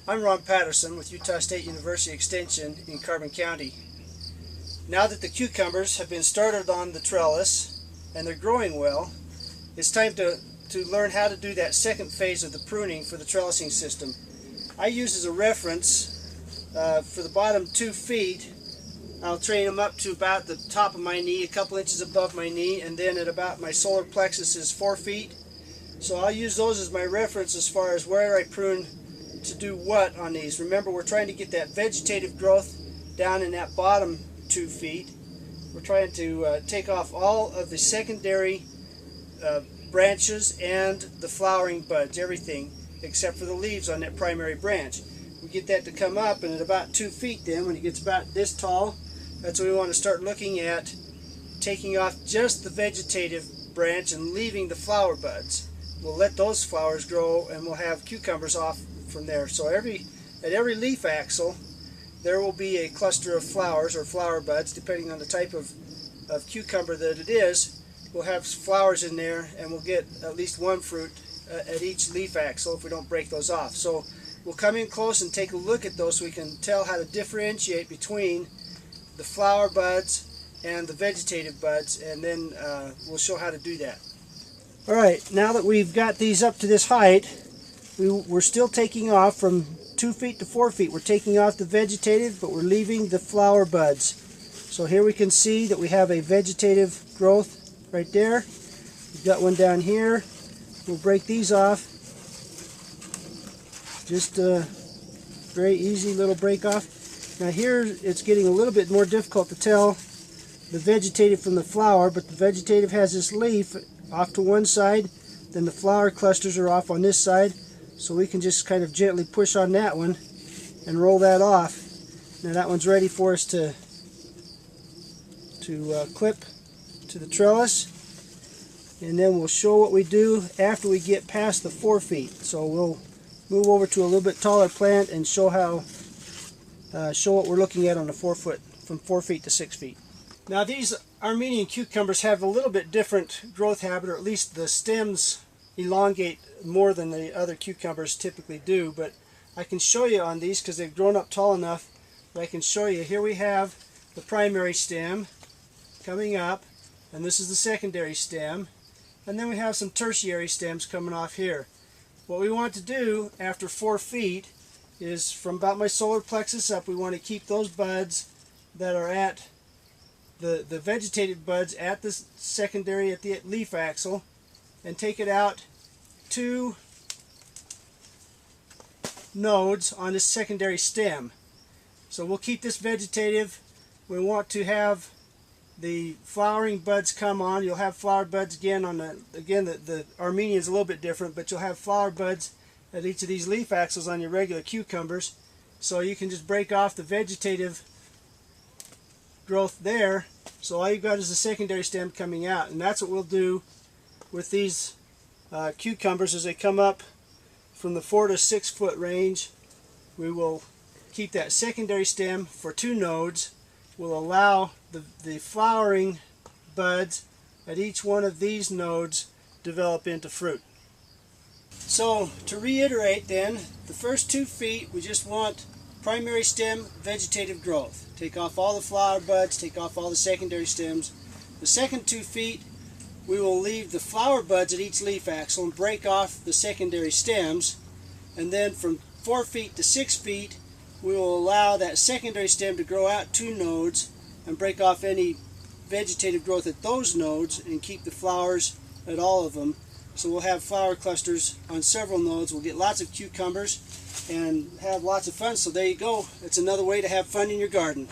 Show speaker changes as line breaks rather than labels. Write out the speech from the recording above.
I'm Ron Patterson with Utah State University Extension in Carbon County. Now that the cucumbers have been started on the trellis and they're growing well, it's time to learn how to do that second phase of the pruning for the trellising system. I use as a reference for the bottom 2 feet, I'll train them up to about the top of my knee, a couple inches above my knee, and then at about my solar plexus is 4 feet. So I'll use those as my reference as far as where I prune to do what on these. Remember, we're trying to get that vegetative growth down in that bottom 2 feet. We're trying to take off all of the secondary branches and the flowering buds, everything except for the leaves on that primary branch. We get that to come up, and at about 2 feet then, when it gets about this tall, that's when we want to start looking at taking off just the vegetative branch and leaving the flower buds. We'll let those flowers grow and we'll have cucumbers off from there. So at every leaf axil there will be a cluster of flowers or flower buds, depending on the type of cucumber that it is. We'll have flowers in there, and we'll get at least one fruit at each leaf axil if we don't break those off. So we'll come in close and take a look at those so we can tell how to differentiate between the flower buds and the vegetative buds, and then we'll show how to do that. Alright, now that we've got these up to this height, we're still taking off from 2 feet to 4 feet. We're taking off the vegetative, but we're leaving the flower buds. So here we can see that we have a vegetative growth right there. We've got one down here. We'll break these off. Just a very easy little break off. Now here it's getting a little bit more difficult to tell the vegetative from the flower, but the vegetative has this leaf off to one side, then the flower clusters are off on this side. So we can just kind of gently push on that one and roll that off. Now that one's ready for us to clip to the trellis. And then we'll show what we do after we get past the 4 feet. So we'll move over to a little bit taller plant and show what we're looking at on the 4 foot, from 4 feet to 6 feet. Now these Armenian cucumbers have a little bit different growth habit, or at least the stems elongate more than the other cucumbers typically do, but I can show you on these because they've grown up tall enough that I can show you. Here we have the primary stem coming up, and this is the secondary stem, and then we have some tertiary stems coming off here. What we want to do after 4 feet is from about my solar plexus up, we want to keep those buds that are at the vegetative buds at the secondary, at the leaf axil, and take it out 2 nodes on this secondary stem. So we'll keep this vegetative. We want to have the flowering buds come on. You'll have flower buds again on the Armenian is a little bit different, but you'll have flower buds at each of these leaf axils on your regular cucumbers. So you can just break off the vegetative growth there. So all you've got is the secondary stem coming out, and that's what we'll do with these cucumbers as they come up from the 4 to 6 foot range. We will keep that secondary stem for 2 nodes. We'll allow the flowering buds at each one of these nodes develop into fruit. So to reiterate then, the first 2 feet we just want primary stem vegetative growth. Take off all the flower buds, take off all the secondary stems. The second 2 feet we will leave the flower buds at each leaf axil and break off the secondary stems, and then from 4 feet to 6 feet we will allow that secondary stem to grow out 2 nodes and break off any vegetative growth at those nodes and keep the flowers at all of them. So we'll have flower clusters on several nodes. We'll get lots of cucumbers and have lots of fun. So there you go. It's another way to have fun in your garden.